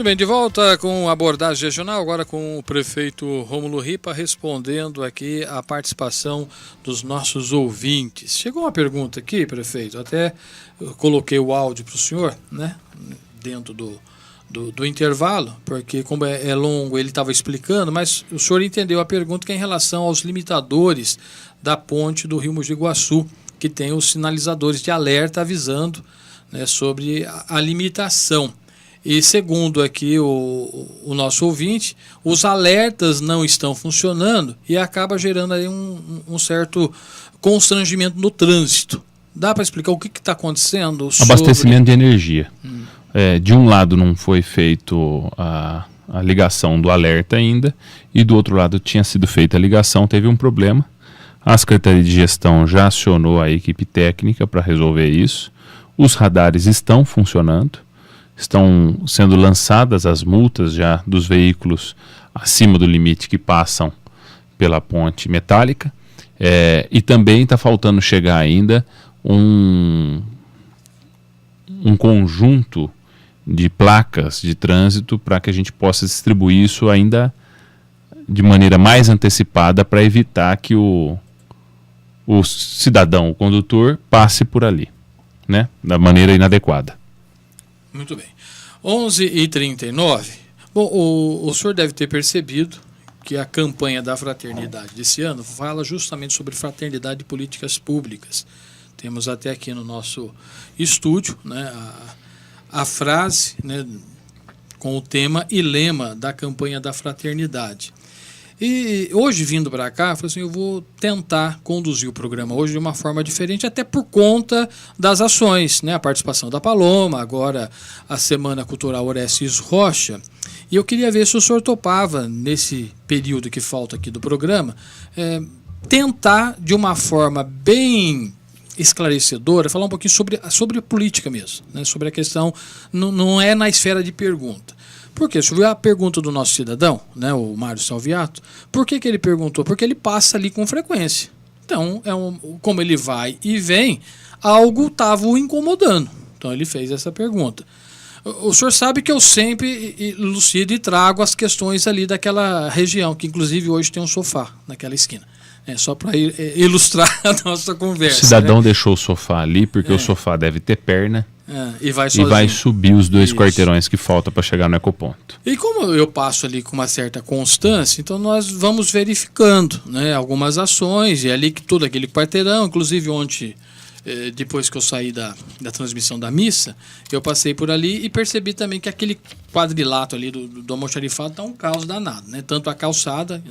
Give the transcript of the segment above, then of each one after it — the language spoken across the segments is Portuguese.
Muito bem, de volta com a abordagem regional, agora com o prefeito Rômulo Ripa respondendo aqui a participação dos nossos ouvintes. Chegou uma pergunta aqui, prefeito, até eu coloquei o áudio para o senhor, né, dentro do intervalo, porque como é longo ele estava explicando, mas o senhor entendeu a pergunta que é em relação aos limitadores da ponte do Rio Mogi Guaçu, que tem os sinalizadores de alerta avisando, né, sobre a limitação. E segundo aqui o nosso ouvinte, os alertas não estão funcionando e acaba gerando aí um certo constrangimento no trânsito. Dá para explicar o que está acontecendo? Abastecimento de energia. De um lado não foi feito a ligação do alerta ainda, e do outro lado tinha sido feita a ligação, teve um problema. A Secretaria de Gestão já acionou a equipe técnica para resolver isso. Os radares estão funcionando. Estão sendo lançadas as multas já dos veículos acima do limite que passam pela ponte metálica. E também está faltando chegar ainda um conjunto de placas de trânsito para que a gente possa distribuir isso ainda de maneira mais antecipada para evitar que o cidadão, o condutor, passe por ali, né, da maneira inadequada. Muito bem. 11h39. Bom, o senhor deve ter percebido que a campanha da fraternidade desse ano fala justamente sobre fraternidade e políticas públicas. Temos até aqui no nosso estúdio, né, a frase, né, com o tema e lema da campanha da fraternidade. E hoje, vindo para cá, eu falei assim, eu vou tentar conduzir o programa hoje de uma forma diferente, até por conta das ações, né? A participação da Paloma, agora a Semana Cultural Orestes Rocha. E eu queria ver se o senhor topava, nesse período que falta aqui do programa, tentar, de uma forma bem esclarecedora, falar um pouquinho sobre a política mesmo, né? Sobre a questão, não é na esfera de pergunta. Por quê? Deixa eu ver a pergunta do nosso cidadão, né, o Mário Salviato. Por que ele perguntou? Porque ele passa ali com frequência. Então, como ele vai e vem, algo estava o incomodando. Então, ele fez essa pergunta. O senhor sabe que eu sempre elucido e trago as questões ali daquela região, que inclusive hoje tem um sofá naquela esquina. Só para ilustrar a nossa conversa. O cidadão, né, deixou o sofá ali porque o sofá deve ter perna. E vai subir os 2 quarteirões que faltam para chegar no ecoponto. E como eu passo ali com uma certa constância, então nós vamos verificando, né, algumas ações, e ali que todo aquele quarteirão, inclusive ontem, depois que eu saí da transmissão da missa, eu passei por ali e percebi também que aquele quadrilato ali do almoxarifado está um caos danado, né? Tanto a calçada,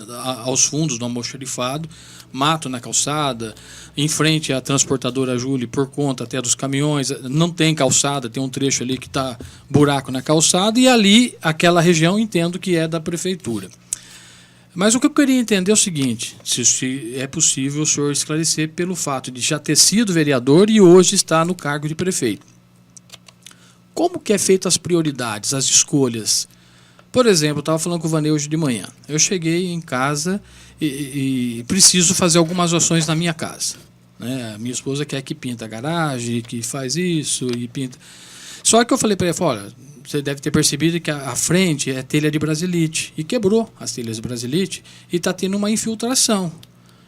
aos fundos do almoxarifado, mato na calçada, em frente à transportadora Júlia, por conta até dos caminhões, não tem calçada, tem um trecho ali que está buraco na calçada, e ali, aquela região, entendo que é da prefeitura. Mas o que eu queria entender é o seguinte, se é possível o senhor esclarecer pelo fato de já ter sido vereador e hoje estar no cargo de prefeito. Como que é feito as prioridades, as escolhas? Por exemplo, eu estava falando com o Vanei hoje de manhã. Eu cheguei em casa e preciso fazer algumas ações na minha casa, né? A minha esposa quer que pinta a garagem, que faz isso e pinta. Só que eu falei para ele, olha, você deve ter percebido que a frente é telha de brasilite, e quebrou as telhas de brasilite e está tendo uma infiltração.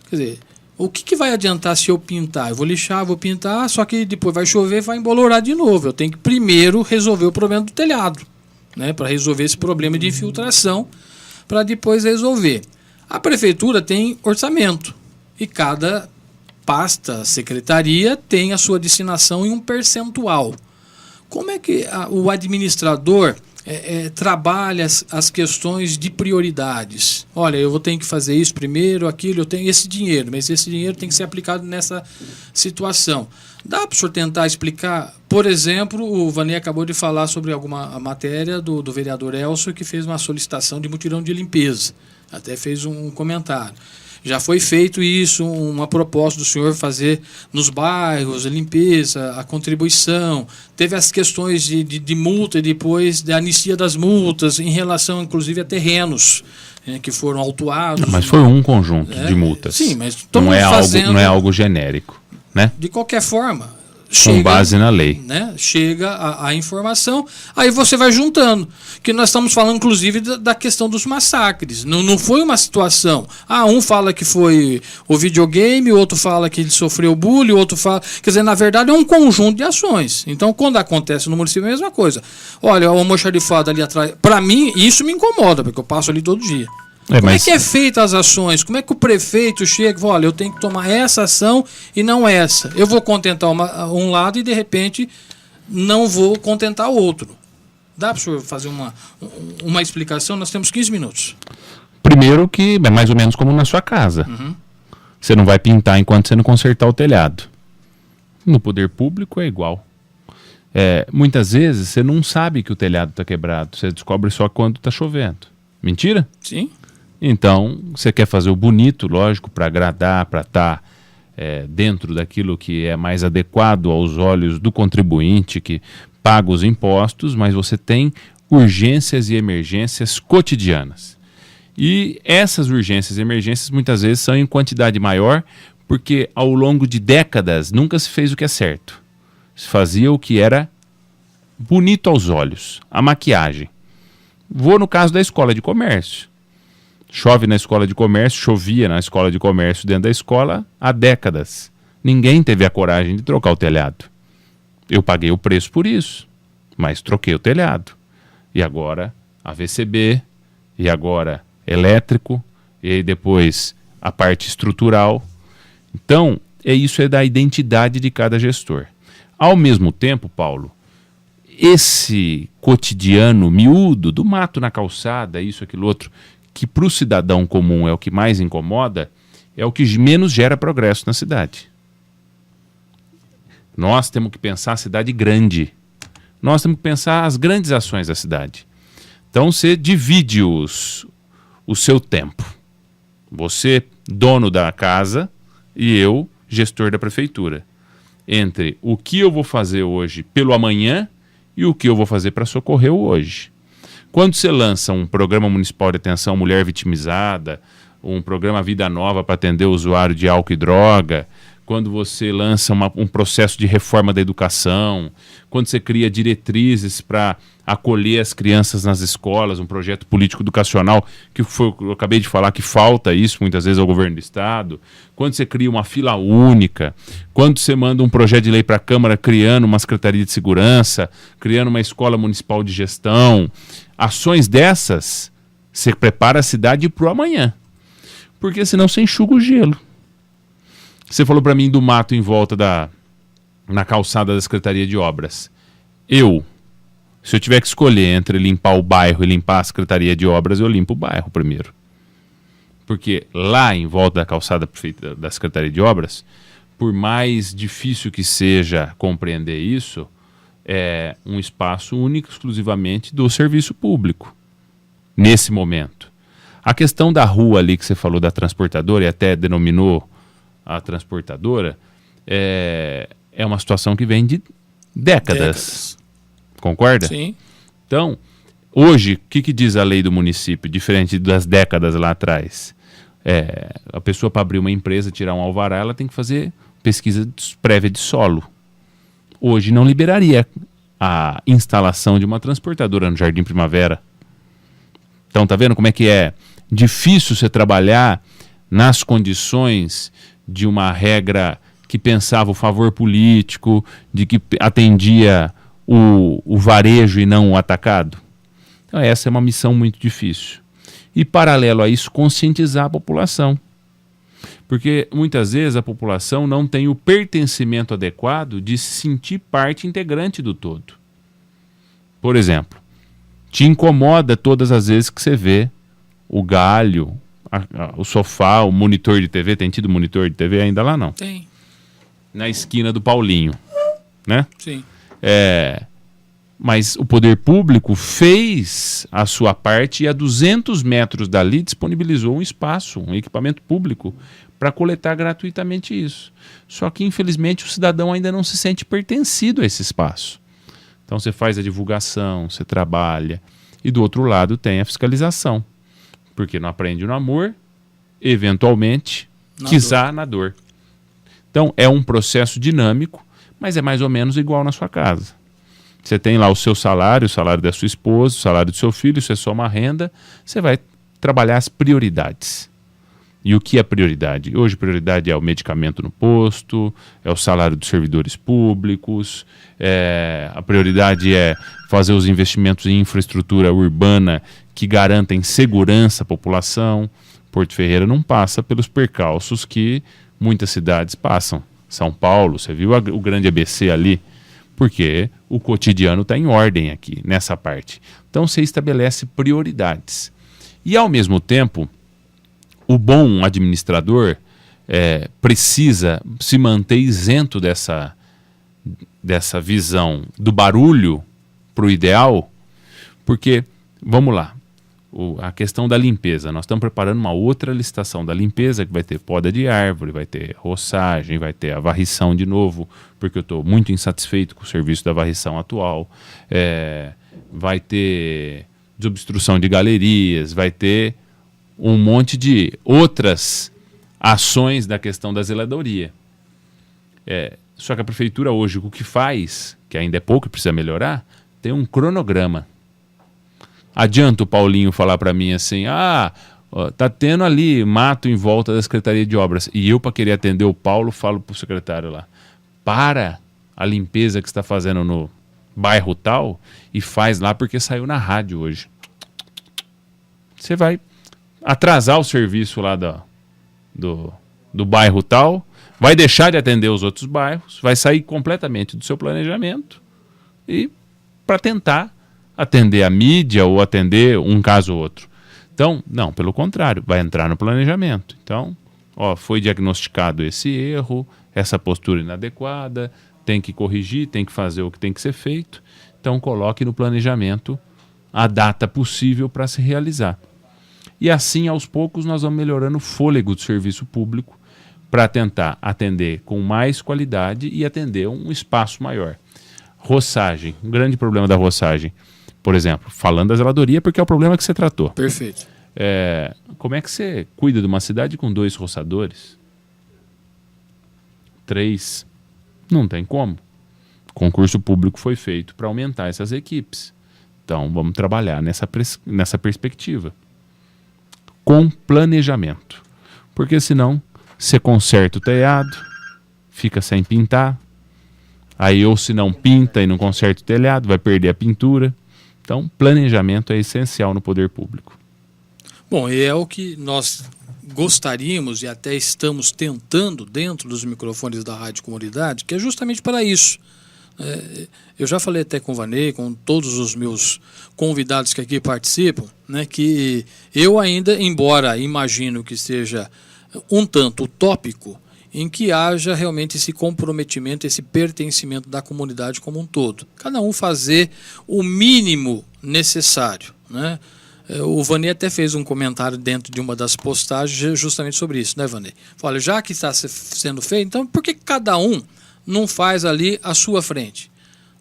Quer dizer, o que vai adiantar se eu pintar? Eu vou lixar, vou pintar, só que depois vai chover, vai embolorar de novo. Eu tenho que primeiro resolver o problema do telhado, né, para resolver esse problema de infiltração, para depois resolver. A prefeitura tem orçamento e cada pasta, secretaria, tem a sua destinação em um percentual. Como é que o administrador trabalha as questões de prioridades? Olha, eu vou ter que fazer isso primeiro, aquilo, eu tenho esse dinheiro, mas esse dinheiro tem que ser aplicado nessa situação. Dá para o senhor tentar explicar? Por exemplo, o Vanei acabou de falar sobre alguma matéria do vereador Elcio, que fez uma solicitação de mutirão de limpeza. Até fez um comentário. Já foi feito isso, uma proposta do senhor fazer nos bairros, a limpeza, a contribuição. Teve as questões de multa e depois da anistia das multas, em relação, inclusive, a terrenos, né, que foram autuados. Mas foi um conjunto de multas. Sim, mas não é algo genérico, né? De qualquer forma, com base na lei. Né? Chega a informação, aí você vai juntando. Que nós estamos falando, inclusive, da questão dos massacres. Não foi uma situação. Um fala que foi o videogame, o outro fala que ele sofreu bullying, o outro fala. Quer dizer, na verdade, é um conjunto de ações. Então, quando acontece no município, é a mesma coisa. Olha, o almoxarifado ali atrás. Para mim, isso me incomoda, porque eu passo ali todo dia. Como é que é feita as ações? Como é que o prefeito chega e fala, olha, eu tenho que tomar essa ação e não essa. Eu vou contentar um lado e, de repente, não vou contentar o outro. Dá para o senhor fazer uma explicação? Nós temos 15 minutos. Primeiro que é mais ou menos como na sua casa. Uhum. Você não vai pintar enquanto você não consertar o telhado. No poder público é igual. Muitas vezes você não sabe que o telhado está quebrado. Você descobre só quando está chovendo. Mentira? Sim. Então, você quer fazer o bonito, lógico, para agradar, para estar dentro daquilo que é mais adequado aos olhos do contribuinte que paga os impostos, mas você tem urgências e emergências cotidianas. E essas urgências e emergências muitas vezes são em quantidade maior, porque ao longo de décadas nunca se fez o que é certo. Se fazia o que era bonito aos olhos, a maquiagem. Vou no caso da escola de comércio. Chove na escola de comércio, chovia na escola de comércio dentro da escola há décadas. Ninguém teve a coragem de trocar o telhado. Eu paguei o preço por isso, mas troquei o telhado. E agora AVCB, e agora elétrico, e aí depois a parte estrutural. Então, isso é da identidade de cada gestor. Ao mesmo tempo, Paulo, esse cotidiano miúdo do mato na calçada, isso, aquilo, outro, que para o cidadão comum é o que mais incomoda, é o que menos gera progresso na cidade. Nós temos que pensar a cidade grande. Nós temos que pensar as grandes ações da cidade. Então você divide o seu tempo. Você, dono da casa, e eu, gestor da prefeitura. Entre o que eu vou fazer hoje pelo amanhã e o que eu vou fazer para socorrer o hoje. Quando você lança um programa municipal de atenção à mulher vitimizada, um programa Vida Nova para atender o usuário de álcool e droga, quando você lança um processo de reforma da educação, quando você cria diretrizes para acolher as crianças nas escolas, um projeto político-educacional, que foi, eu acabei de falar que falta isso muitas vezes ao governo do Estado, quando você cria uma fila única, quando você manda um projeto de lei para a Câmara criando uma Secretaria de Segurança, criando uma Escola Municipal de Gestão, ações dessas, você prepara a cidade para o amanhã, porque senão você enxuga o gelo. Você falou para mim do mato em volta na calçada da Secretaria de Obras. Se eu tiver que escolher entre limpar o bairro e limpar a Secretaria de Obras, eu limpo o bairro primeiro. Porque lá em volta da calçada da Secretaria de Obras, por mais difícil que seja compreender isso, é um espaço único exclusivamente do serviço público, nesse momento. A questão da rua ali que você falou da transportadora, e até denominou a transportadora, é uma situação que vem de décadas. Concorda? Sim. Então, hoje, o que diz a lei do município, diferente das décadas lá atrás? A pessoa, para abrir uma empresa, tirar um alvará, ela tem que fazer pesquisa prévia de solo. Hoje não liberaria a instalação de uma transportadora no Jardim Primavera. Então, tá vendo como é que é difícil você trabalhar nas condições de uma regra que pensava o favor político, de que atendia o varejo e não o atacado? Então essa é uma missão muito difícil. E paralelo a isso, conscientizar a população. Porque muitas vezes a população não tem o pertencimento adequado de se sentir parte integrante do todo. Por exemplo, te incomoda todas as vezes que você vê o galho, o sofá, o monitor de TV. Tem tido monitor de TV ainda lá, não? Tem. Na esquina do Paulinho, né? Sim. Mas o poder público fez a sua parte e a 200 metros dali disponibilizou um espaço, um equipamento público para coletar gratuitamente isso. Só que, infelizmente, o cidadão ainda não se sente pertencido a esse espaço. Então você faz a divulgação, você trabalha, e do outro lado tem a fiscalização. Porque não aprende no amor, eventualmente, quiçá na dor. Então é um processo dinâmico, mas é mais ou menos igual na sua casa. Você tem lá o seu salário, o salário da sua esposa, o salário do seu filho, você soma a renda, você vai trabalhar as prioridades. E o que é prioridade? Hoje prioridade é o medicamento no posto, é o salário dos servidores públicos, a prioridade é fazer os investimentos em infraestrutura urbana que garantem segurança à população. Porto Ferreira não passa pelos percalços que muitas cidades passam. São Paulo, você viu o grande ABC ali? Porque o cotidiano está em ordem aqui, nessa parte. Então você estabelece prioridades. E ao mesmo tempo, o bom administrador precisa se manter isento dessa visão do barulho para o ideal, porque, vamos lá, a questão da limpeza. Nós estamos preparando uma outra licitação da limpeza, que vai ter poda de árvore, vai ter roçagem, vai ter a varrição de novo, porque eu estou muito insatisfeito com o serviço da varrição atual. Vai ter desobstrução de galerias, vai ter um monte de outras ações da questão da zeladoria. Só que a prefeitura hoje, o que faz, que ainda é pouco e precisa melhorar, tem um cronograma. Adianta o Paulinho falar para mim assim, tá tendo ali mato em volta da Secretaria de Obras, e eu, para querer atender o Paulo, falo pro secretário lá, para a limpeza que você está fazendo no bairro tal e faz lá porque saiu na rádio hoje. Você vai atrasar o serviço lá do bairro tal, vai deixar de atender os outros bairros, vai sair completamente do seu planejamento e para tentar atender a mídia ou atender um caso ou outro. Então, não, pelo contrário, vai entrar no planejamento. Então, foi diagnosticado esse erro, essa postura inadequada, tem que corrigir, tem que fazer o que tem que ser feito. Então, coloque no planejamento a data possível para se realizar. E assim, aos poucos, nós vamos melhorando o fôlego do serviço público para tentar atender com mais qualidade e atender um espaço maior. Roçagem, um grande problema da roçagem. Por exemplo, falando da zeladoria, porque é o problema que você tratou. Perfeito. Como é que você cuida de uma cidade com 2 roçadores? 3? Não tem como. O concurso público foi feito para aumentar essas equipes. Então, vamos trabalhar nessa perspectiva. Com planejamento. Porque senão, você conserta o telhado, fica sem pintar. Aí, ou se não pinta e não conserta o telhado, vai perder a pintura. Então, planejamento é essencial no poder público. Bom, e é o que nós gostaríamos e até estamos tentando dentro dos microfones da Rádio Comunidade, que é justamente para isso. Eu já falei até com o Vanei, com todos os meus convidados que aqui participam, né, que eu ainda, embora imagino que seja um tanto utópico, em que haja realmente esse comprometimento, esse pertencimento da comunidade como um todo. Cada um fazer o mínimo necessário, né? O Vanei até fez um comentário dentro de uma das postagens justamente sobre isso, né, Vanei? Olha, já que está sendo feito, então por que cada um não faz ali a sua frente?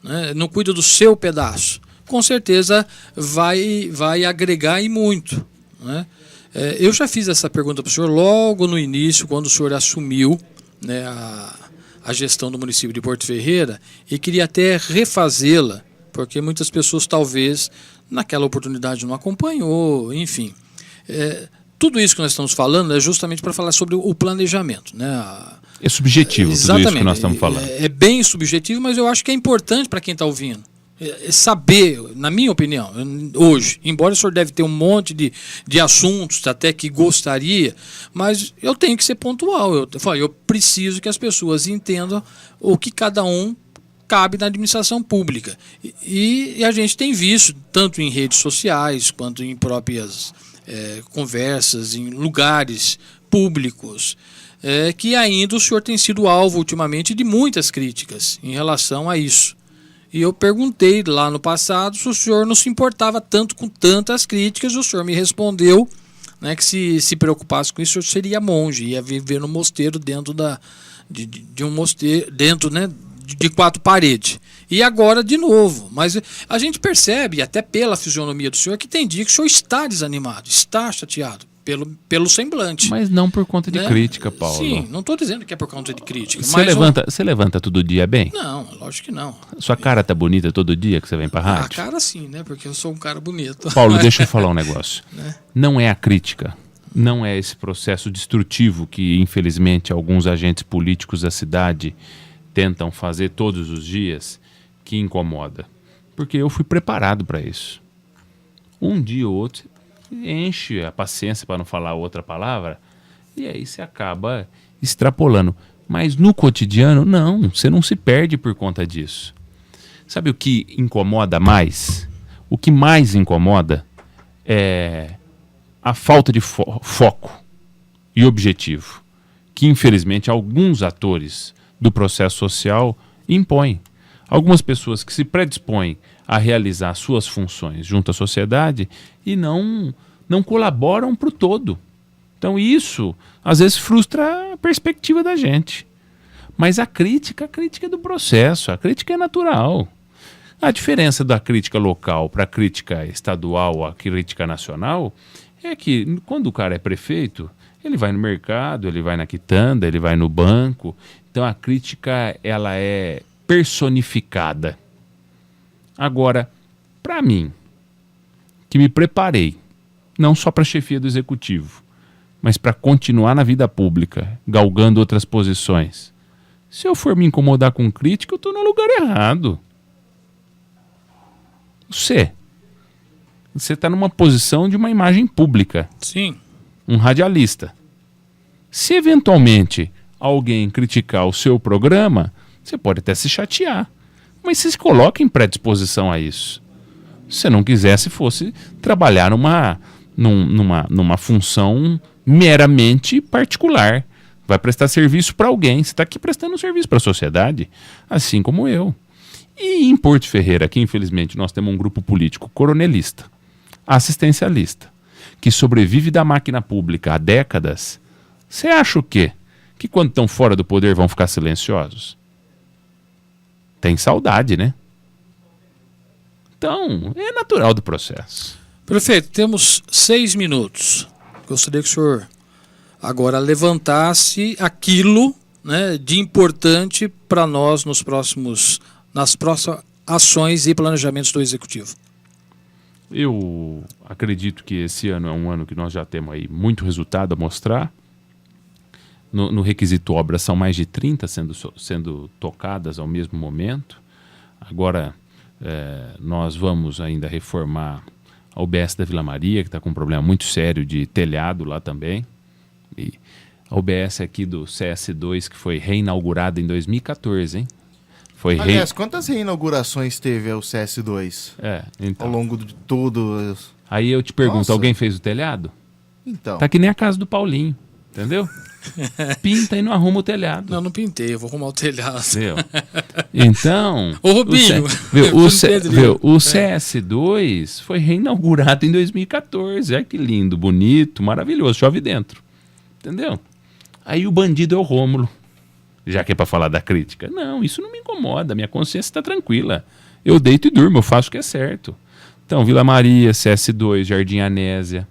Né? Não cuida do seu pedaço? Com certeza vai agregar e muito, né? Eu já fiz essa pergunta para o senhor logo no início, quando o senhor assumiu, né, a gestão do município de Porto Ferreira, e queria até refazê-la, porque muitas pessoas talvez naquela oportunidade não acompanhou, enfim. Tudo isso que nós estamos falando é justamente para falar sobre o planejamento, né? É subjetivo tudo isso que nós estamos falando. É bem subjetivo, mas eu acho que é importante para quem está ouvindo. Saber, na minha opinião, hoje, embora o senhor deve ter um monte de assuntos até que gostaria, mas eu tenho que ser pontual. Eu preciso que as pessoas entendam o que cada um cabe na administração pública. E a gente tem visto, tanto em redes sociais, quanto em próprias conversas, em lugares públicos, que ainda o senhor tem sido alvo ultimamente de muitas críticas em relação a isso. E eu perguntei lá no passado se o senhor não se importava tanto com tantas críticas, e o senhor me respondeu, né, que se preocupasse com isso, o senhor seria monge, ia viver no mosteiro dentro de um mosteiro, dentro, né, de 4 paredes. E agora de novo, mas a gente percebe, até pela fisionomia do senhor, que tem dia que o senhor está desanimado, está chateado. pelo semblante. Mas não por conta de crítica, Paulo. Sim, não estou dizendo que é por conta de crítica. Você levanta todo dia bem? Não, lógico que não. Sua cara tá bonita todo dia que você vem pra rádio? A cara sim, né? Porque eu sou um cara bonito. Paulo, deixa eu falar um negócio. Não é a crítica, não é esse processo destrutivo que, infelizmente, alguns agentes políticos da cidade tentam fazer todos os dias que incomoda. Porque eu fui preparado para isso. Um dia ou outro, enche a paciência, para não falar outra palavra, e aí você acaba extrapolando. Mas no cotidiano, não, você não se perde por conta disso. Sabe o que incomoda mais? O que mais incomoda é a falta de foco e objetivo, que infelizmente alguns atores do processo social impõem. Algumas pessoas que se predispõem a realizar suas funções junto à sociedade e não colaboram para o todo. Então isso, às vezes, frustra a perspectiva da gente. Mas a crítica é do processo, a crítica é natural. A diferença da crítica local para a crítica estadual ou a crítica nacional é que quando o cara é prefeito, ele vai no mercado, ele vai na quitanda, ele vai no banco. Então a crítica, ela é personificada. Agora, para mim, que me preparei, não só para a chefia do executivo, mas para continuar na vida pública, galgando outras posições, se eu for me incomodar com crítica, eu estou no lugar errado. Você está numa posição de uma imagem pública. Sim. Um radialista. Se eventualmente alguém criticar o seu programa, você pode até se chatear. Mas você se coloca em predisposição a isso. Se você não quisesse, fosse trabalhar numa função meramente particular. Vai prestar serviço para alguém. Você está aqui prestando serviço para a sociedade, assim como eu. E em Porto Ferreira, aqui infelizmente nós temos um grupo político coronelista, assistencialista, que sobrevive da máquina pública há décadas. Você acha o quê? Que quando estão fora do poder vão ficar silenciosos? Tem saudade, né? Então, é natural do processo. Prefeito, temos 6 minutos. Gostaria que o senhor agora levantasse aquilo, né, de importante para nós nas próximas ações e planejamentos do Executivo. Eu acredito que esse ano é um ano que nós já temos aí muito resultado a mostrar. No requisito obra são mais de 30 sendo tocadas ao mesmo momento. Agora nós vamos ainda reformar a UBS da Vila Maria, que está com um problema muito sério de telhado lá também. E a UBS aqui do CS2, que foi reinaugurada em 2014, hein? Aliás, quantas reinaugurações teve o CS2 então. ao longo de tudo? Aí eu te pergunto, Nossa. Alguém fez o telhado? Então. Tá que nem a casa do Paulinho, entendeu? Pinta e não arruma o telhado. Não pintei, eu vou arrumar o telhado. Entendeu? Então... Ô Rubinho! O CS2 foi reinaugurado em 2014. Olha que lindo, bonito, maravilhoso, chove dentro. Entendeu? Aí o bandido é o Rômulo. Já que é para falar da crítica. Não, isso não me incomoda, minha consciência está tranquila. Eu deito e durmo, eu faço o que é certo. Então, Vila Maria, CS2, Jardim Anésia.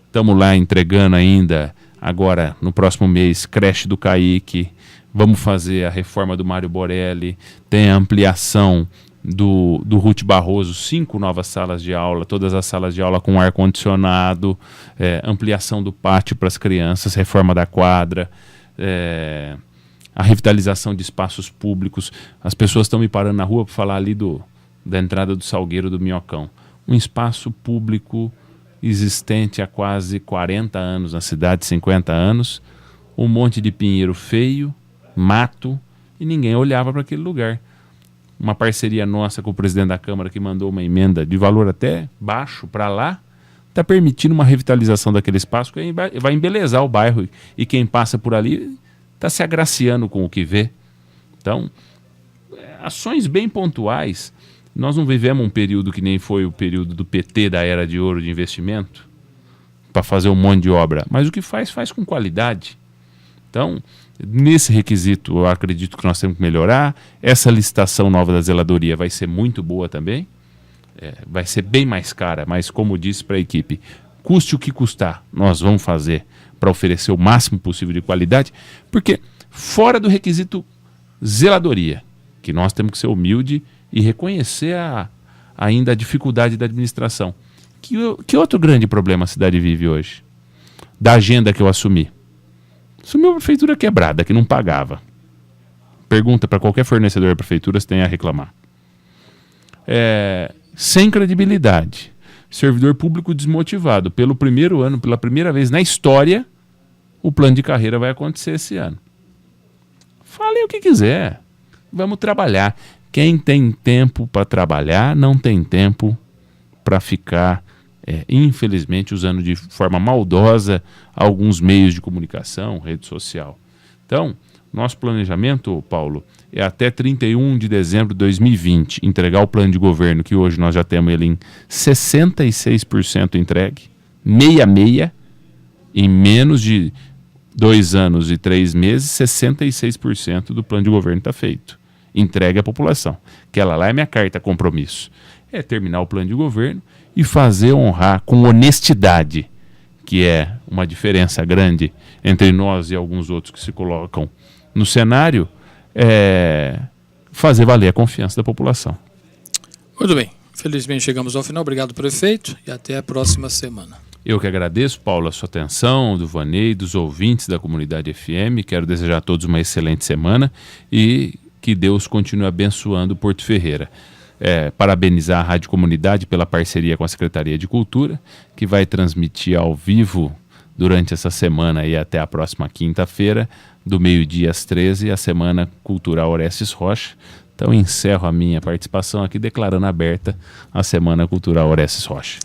Estamos lá entregando ainda, agora no próximo mês, creche do Caíque. Vamos fazer a reforma do Mário Borelli. Tem a ampliação do Ruth Barroso, 5 novas salas de aula, todas as salas de aula com ar-condicionado, ampliação do pátio para as crianças, reforma da quadra. A revitalização de espaços públicos. As pessoas estão me parando na rua para falar ali da entrada do Salgueiro do Minhocão. Um espaço público existente há quase 40 anos na cidade, 50 anos, um monte de pinheiro feio, mato, e ninguém olhava para aquele lugar. Uma parceria nossa com o presidente da Câmara, que mandou uma emenda de valor até baixo para lá, está permitindo uma revitalização daquele espaço que vai embelezar o bairro, e quem passa por ali está se agraciando com o que vê. Então, ações bem pontuais. Nós não vivemos um período que nem foi o período do PT, da Era de Ouro de investimento, para fazer um monte de obra, mas o que faz com qualidade. Então, nesse requisito, eu acredito que nós temos que melhorar. Essa licitação nova da zeladoria vai ser muito boa também. Vai ser bem mais cara, mas como disse para a equipe, custe o que custar, nós vamos fazer para oferecer o máximo possível de qualidade, porque fora do requisito zeladoria, que nós temos que ser humilde e reconhecer ainda a dificuldade da administração. Que outro grande problema a cidade vive hoje? Da agenda que eu assumi. Assumi uma prefeitura quebrada, que não pagava. Pergunta para qualquer fornecedor da prefeitura se tem a reclamar. Sem credibilidade. Servidor público desmotivado. Pelo primeiro ano, pela primeira vez na história, o plano de carreira vai acontecer esse ano. Falem o que quiser. Vamos trabalhar. Quem tem tempo para trabalhar não tem tempo para ficar, infelizmente, usando de forma maldosa alguns meios de comunicação, rede social. Então, nosso planejamento, Paulo, é até 31 de dezembro de 2020 entregar o plano de governo, que hoje nós já temos ele em 66% entregue, meia, em menos de 2 anos e 3 meses, 66% do plano de governo está feito. Entregue à população. Aquela lá é minha carta compromisso. É terminar o plano de governo e fazer honrar com honestidade, que é uma diferença grande entre nós e alguns outros que se colocam no cenário, fazer valer a confiança da população. Muito bem. Felizmente chegamos ao final. Obrigado, prefeito, e até a próxima semana. Eu que agradeço, Paulo, a sua atenção, do Vanei, dos ouvintes da Comunidade FM. Quero desejar a todos uma excelente semana e que Deus continue abençoando Porto Ferreira. Parabenizar a Rádio Comunidade pela parceria com a Secretaria de Cultura, que vai transmitir ao vivo durante essa semana e até a próxima quinta-feira, do meio-dia às 13, a Semana Cultural Orestes Rocha. Então encerro a minha participação aqui declarando aberta a Semana Cultural Orestes Rocha.